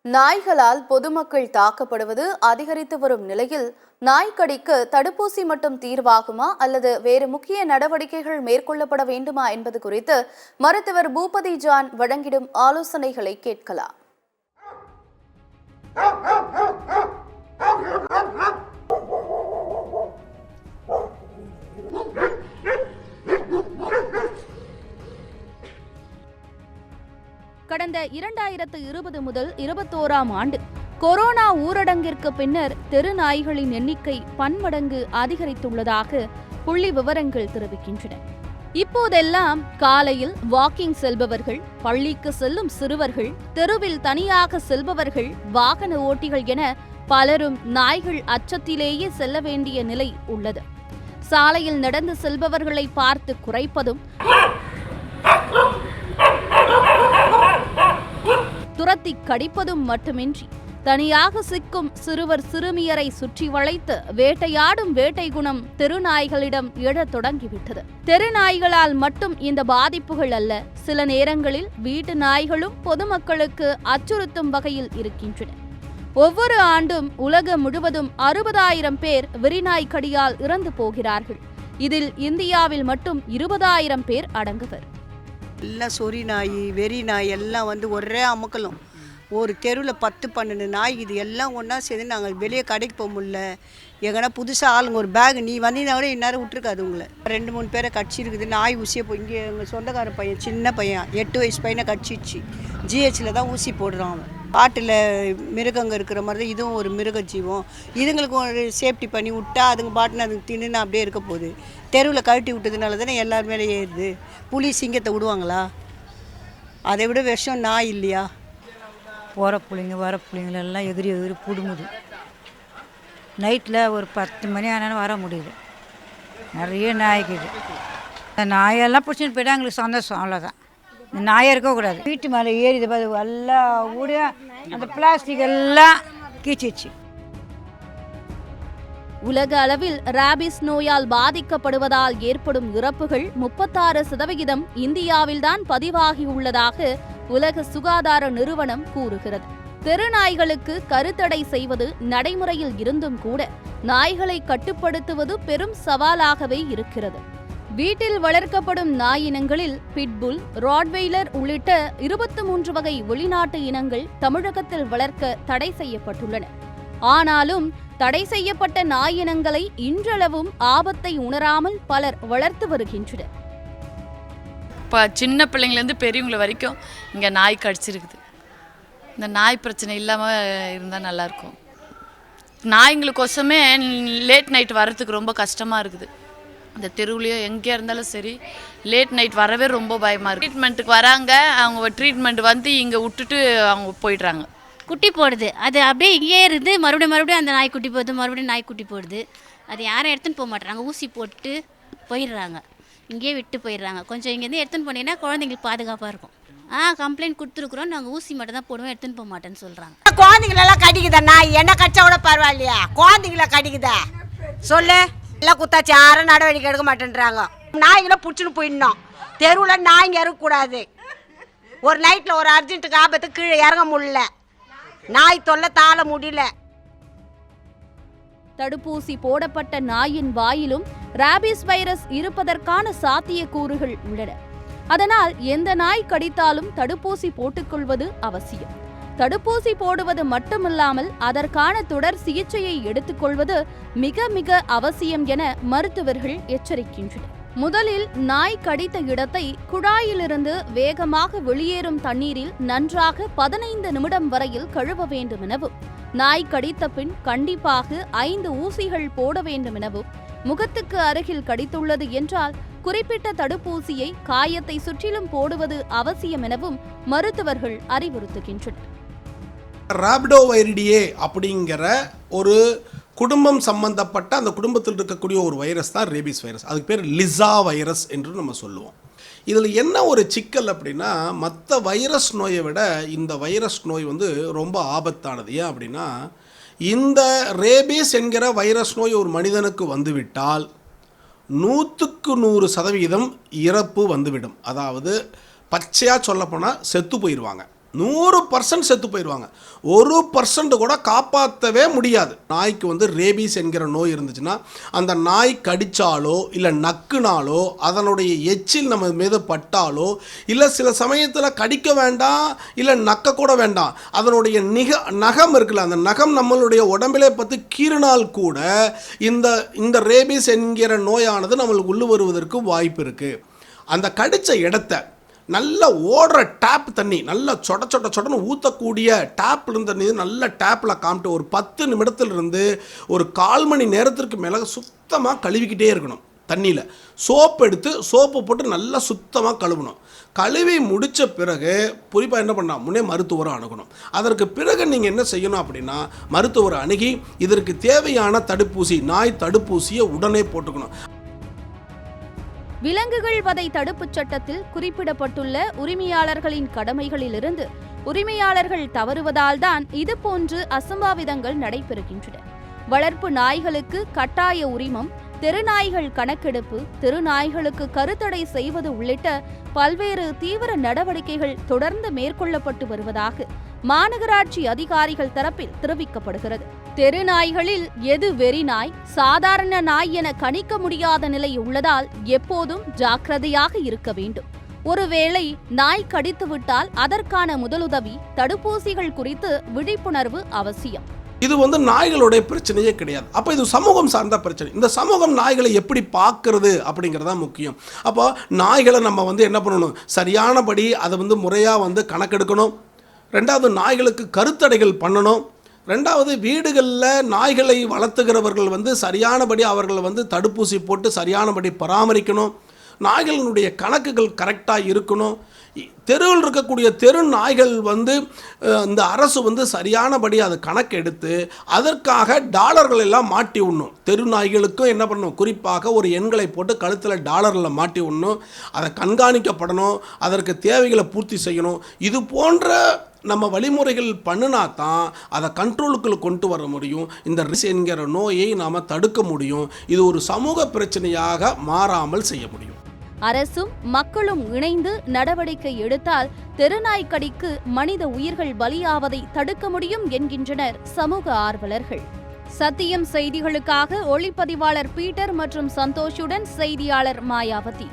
நாய்களால் பொதுமக்கள் தாக்கப்படுவது அதிகரித்து வரும் நிலையில் நாய்க்கடிக்கு தடுப்பூசி மட்டும் தீர்வாகுமா அல்லது வேறு முக்கிய நடவடிக்கைகள் மேற்கொள்ளப்பட வேண்டுமா என்பது குறித்து மருத்துவர் பூபதி ஜான் வழங்கிடும் ஆலோசனைகளை கேட்கலாம். கடந்த 2020 முதல் 21ஆம் ஆண்டு கொரோனா ஊரடங்கிற்கு பின்னர் தெரு நாய்களின் எண்ணிக்கை பன்மடங்கு அதிகரித்துள்ளதாக புள்ளி விவரங்கள் தெரிவிக்கின்றன. இப்போதெல்லாம் காலையில் வாக்கிங் செல்பவர்கள், பள்ளிக்கு செல்லும் சிறுவர்கள், தெருவில் தனியாக செல்பவர்கள், வாகன ஓட்டிகள் என பலரும் நாய்கள் அச்சத்திலேயே செல்ல வேண்டிய நிலை உள்ளது. சாலையில் நடந்து செல்பவர்களை பார்த்து குறைப்பதும், துரத்தி கடிப்பதும் மட்டுமின்றி தனியாக சிக்கும் சிறுவர் சிறுமியரை சுற்றி வளைத்து வேட்டையாடும் வேட்டை குணம் தெருநாய்களிடம் எழத் தொடங்கிவிட்டது. தெருநாய்களால் மட்டும் இந்த பாதிப்புகள் அல்ல, சில நேரங்களில் வீட்டு நாய்களும் பொதுமக்களுக்கு அச்சுறுத்தும் வகையில் இருக்கின்றன. ஒவ்வொரு ஆண்டும் உலகம் முழுவதும் 60,000 பேர் வெறிநாய் கடியால் இறந்து போகிறார்கள். இதில் இந்தியாவில் மட்டும் 20,000 பேர் அடங்குவர். எல்லாம் சொறி நாய், வெறி நாய் எல்லாம் ஒரே அமுக்கலும். ஒரு தெருவில் 10-12 நாய், இது எல்லாம் ஒன்றா சேர்ந்து நாங்கள் வெளியே கடைக்கு போக முடியல. எங்கன்னா புதுசாக ஆளுங்க ஒரு பேக் நீ வந்தீங்கன்னா கூட இந்நேரம் விட்டுருக்காது உங்களை. 2-3 பேரை கடிச்சிருக்குது. நாய் ஊசியை போய் இங்கே எங்கள் சொந்தக்கார பையன், சின்ன பையன் 8 வயசு பையனை கடிச்சிடுச்சு. ஜிஹெச்சில் தான் ஊசி போடுறான் அவன். காட்டில் மிருகங்க இருக்கிற மாதிரி தான் இதுவும் ஒரு மிருக ஜீவம். இதுங்களுக்கு ஒரு சேஃப்டி பண்ணி விட்டா அதுங்க பாட்டுன்னு அதுங்க தின்னு அப்படியே இருக்க போகுது. தெருவில் கழட்டி விட்டதுனால தானே எல்லார் மேலே ஏறுது. புலி சிங்கத்தை விடுவாங்களா? அதை விட விஷம் நாய் இல்லையா? போகிற பிள்ளைங்க வர பிள்ளைங்களெல்லாம் எதிரி பிடுங்குது. நைட்டில் ஒரு 10 மணி ஆனாலும் வர முடியுது. நிறைய நாய்க்குது. இந்த நாயெல்லாம் பிடிச்சின்னு போய்ட்டா எங்களுக்கு சந்தோஷம், அவ்வளோதான். இந்த நாயை இருக்கக்கூடாது. வீட்டு மேலே ஏறிது பார்த்து எல்லாம் கூட அந்த பிளாஸ்டிக் எல்லாம் கீச்சிச்சு. உலக அளவில் ராபிஸ் நோயால் பாதிக்கப்படுவதால் ஏற்படும் இறப்புகள் 36% இந்தியாவில்தான் பதிவாகியுள்ளதாக உலக சுகாதார நிறுவனம் கூறுகிறது. தெருநாய்களுக்கு கருத்தடை செய்வது நடைமுறையில் இருந்தும் கூட நாய்களை கட்டுப்படுத்துவது பெரும் சவாலாகவே இருக்கிறது. வீட்டில் வளர்க்கப்படும் நாயினங்களில் பிட்புல், ராட்வெய்லர் உள்ளிட்ட 23 வகை வெளிநாட்டு இனங்கள் தமிழகத்தில் வளர்க்க தடை செய்யப்பட்டுள்ளன. ஆனாலும் தடை செய்யப்பட்ட நாயினங்களை இன்றளவும் ஆபத்தை உணராமல் பலர் வளர்த்து வருகின்றனர். இப்போ சின்ன பிள்ளைங்கலேருந்து பெரியவங்கள வரைக்கும் இங்கே நாய் கடிச்சிருக்குது. இந்த நாய் பிரச்சனை இல்லாமல் இருந்தால் நல்லாயிருக்கும். நாய்ங்களுக்கோசமே லேட் நைட் வர்றதுக்கு ரொம்ப கஷ்டமாக இருக்குது. இந்த தெருவுலையோ எங்கே இருந்தாலும் சரி, லேட் நைட் வரவே ரொம்ப பயமாக இருக்குது. ட்ரீட்மெண்ட்டுக்கு வராங்க, அவங்க ட்ரீட்மெண்ட் இங்கே விட்டுட்டு அவங்க போயிடுறாங்க. குட்டி போடுது, அது அப்படியே இங்கே இருந்து மறுபடியும் அந்த நாய் குட்டி போடுது, மறுபடியும் நாய் குட்டி போடுது. அது யாரும் எடுத்துன்னு போக மாட்டாங்க, ஊசி போட்டு போயிடுறாங்க, இங்கேயே விட்டு போயிடுறாங்க. கொஞ்சம் இங்கேருந்து எடுத்துன்னு போனீங்கன்னா குழந்தைங்களுக்கு பாதுகாப்பாக இருக்கும். கம்ப்ளைண்ட் கொடுத்துருக்குறோம், நாங்கள் ஊசி மட்டும் தான் போடுவோம், எடுத்துன்னு போக மாட்டேன்னு சொல்கிறாங்க. குழந்தைங்களெல்லாம் கடிக்குதா நாய்? என்ன கடிச்சா கூட பரவாயில்லையா? குழந்தைங்கள கடிக்குதா சொல்லு? எல்லாம் குத்தாச்சு, யாரும் நடவடிக்கை எடுக்க மாட்டேன்றாங்க. நாய்களை பிடிச்சின்னு போயிடணும். தெருவில் நாய்ங்க இறக்கக்கூடாது. ஒரு நைட்டில் ஒரு அர்ஜென்ட்டுக்கு ஆபத்து கீழே இறங்க முடியல, நாய் தொல்லை தாழ முடியல. தடுப்பூசி போடப்பட்ட நாயின் வாயிலும் ராபிஸ் வைரஸ் இருப்பதற்கான சாத்தியக்கூறுகள் உள்ளன. அதனால் எந்த நாய் கடித்தாலும் தடுப்பூசி போட்டுக்கொள்வது அவசியம். தடுப்பூசி போடுவது மட்டுமில்லாமல் அதற்கான தொடர் சிகிச்சையை எடுத்துக்கொள்வது மிக மிக அவசியம் என மருத்துவர்கள் எச்சரிக்கின்றனர். முதலில் நாய் கடித்த இடத்தை குழாயிலிருந்து வேகமாக வெளியேறும் தண்ணீரில் நன்றாக 15 நிமிடம் வரையில் கழுவ வேண்டும் எனவும், நாய் கடித்த பின் கண்டிப்பாக 5 ஊசிகள் போட வேண்டும் எனவும், முகத்துக்கு அருகில் கடித்துள்ளது என்றால் குறிப்பிட்ட தடுப்பூசியை காயத்தை சுற்றிலும் போடுவது அவசியம் எனவும் மருத்துவர்கள் அறிவுறுத்துகின்றனர். ராபிடோவைரிடியே அப்படிங்கிற ஒரு குடும்பம் சம்பந்தப்பட்ட அந்த குடும்பத்தில் இருக்கக்கூடிய ஒரு வைரஸ் தான் ரேபிஸ் வைரஸ். அதுக்கு பேர் லிசா வைரஸ் என்று நம்ம சொல்லுவோம். இதில் என்ன ஒரு சிக்கல் அப்படின்னா, மற்ற வைரஸ் நோயை விட இந்த வைரஸ் நோய் ரொம்ப ஆபத்தானது. ஏன் அப்படின்னா, இந்த ரேபிஸ் என்கிற வைரஸ் நோய் ஒரு மனிதனுக்கு வந்துவிட்டால் 100க்கு 100% இறப்பு வந்துவிடும். அதாவது பச்சையாக சொல்லப்போனால் செத்து போயிடுவாங்க. 100% செத்து போயிடுவாங்க. 1% கூட காப்பாற்றவே முடியாது. நாய்க்கு வந்து ரேபீஸ் என்கிற நோய் இருந்துச்சுன்னா அந்த நாய் கடித்தாலோ இல்லை நக்குனாலோ அதனுடைய எச்சில் நம்ம மீது பட்டாலோ இல்லை சில சமயத்தில் கடிக்க வேண்டாம் இல்லை நக்க கூட வேண்டாம், அதனுடைய நகம் இருக்குல்ல, அந்த நகம் நம்மளுடைய உடம்பிலே பற்றி கீறினால் கூட இந்த ரேபீஸ் என்கிற நோயானது நம்மளுக்கு உள்ளு வருவதற்கு வாய்ப்பு இருக்குது. அந்த கடித்த இடத்த நல்ல ஓடுற டேப் தண்ணி, நல்லா சொடன்னு ஊற்றக்கூடிய டேப்பில் இருந்த தண்ணி நல்ல டேப்பில் காமிட்டு ஒரு 10 நிமிடத்திலிருந்து ஒரு 1/4 மணி நேரத்திற்கு மேலே சுத்தமாக கழுவிக்கிட்டே இருக்கணும். தண்ணியில் சோப்பு போட்டு நல்லா சுத்தமாக கழுவணும். கழுவி முடித்த பிறகு குறிப்பாக என்ன பண்ணால் முன்னே மருத்துவரை அணுகணும். அதற்கு பிறகு நீங்கள் என்ன செய்யணும் அப்படின்னா மருத்துவரை அணுகி இதற்கு தேவையான தடுப்பூசி, நாய் தடுப்பூசியை உடனே போட்டுக்கணும். விலங்குகள் வதை தடுப்புச் சட்டத்தில் குறிப்பிடப்பட்டுள்ள உரிமையாளர்களின் கடமைகளிலிருந்து உரிமையாளர்கள் தவறுவதால்தான் இதுபோன்று அசம்பாவிதங்கள் நடைபெறுகின்றன. வளர்ப்பு நாய்களுக்கு கட்டாய உரிமம், தெருநாய்கள் கணக்கெடுப்பு, தெருநாய்களுக்கு கருத்தடை செய்வது உள்ளிட்ட பல்வேறு தீவிர நடவடிக்கைகள் தொடர்ந்து மேற்கொள்ளப்பட்டு வருவதாக மாநகராட்சி அதிகாரிகள் தரப்பில் தெரிவிக்கப்படுகிறது. தெருநாய்களில் எது வெறி நாய், சாதாரண நாய் என கணிக்க முடியாத நிலை உள்ளதால் எப்போதும் ஜாக்கிரதையாக இருக்க வேண்டும். ஒருவேளை நாய் கடித்துவிட்டால் அதற்கான முதலுதவி, தடுப்பூசிகள் குறித்து விழிப்புணர்வு அவசியம். இது வந்து நாய்களுடைய பிரச்சனையே கிடையாது. அப்போ இது சமூகம் சார்ந்த பிரச்சனை. இந்த சமூகம் நாய்களை எப்படி பார்க்கறது அப்படிங்கிறதா முக்கியம். அப்போ நாய்களை நம்ம வந்து என்ன பண்ணணும், சரியானபடி அதை வந்து முறையாக வந்து கணக்கெடுக்கணும். 2வது நாய்களுக்கு கருத்தடைகள் பண்ணணும். 2வது வீடுகளில் நாய்களை வளர்த்துகிறவர்கள் வந்து சரியானபடி அவர்களை வந்து தடுப்பூசி போட்டு சரியானபடி பராமரிக்கணும். நாய்களினுடைய கணக்குகள் கரெக்டாக இருக்கணும். தெருவில் இருக்கக்கூடிய தெரு நாய்கள் வந்து இந்த அரசு வந்து சரியானபடி அதை கணக்கெடுத்து அதற்காக டாலர்கள் எல்லாம் மாட்டி விடணும். தெரு நாய்களுக்கும் என்ன பண்ணணும், குறிப்பாக ஒரு எண்களை போட்டு கழுத்தில் டாலரில் மாட்டி விடணும். அதை கண்காணிக்கப்படணும், அதற்கு தேவைகளை பூர்த்தி செய்யணும். இது போன்ற நம்ம வழிமுறைகள் பண்ணினா தான் அதை கண்ட்ரோலுக்குள்ள கொண்டு வர முடியும். இந்த ரிஸ் என்கிற நோயை நாம் தடுக்க முடியும். இது ஒரு சமூக பிரச்சனையாக மாறாமல் செய்ய முடியும். அரசும் மக்களும் இணைந்து நடவடிக்கை எடுத்தால் தெருநாய்க்கடிக்கு மனித உயிர்கள் பலியாவதை தடுக்க முடியும் என்கின்றனர் சமூக ஆர்வலர்கள். சத்தியம் செய்திகளுக்காக ஒளிப்பதிவாளர் பீட்டர் மற்றும் சந்தோஷுடன் செய்தியாளர் மாயாவதி.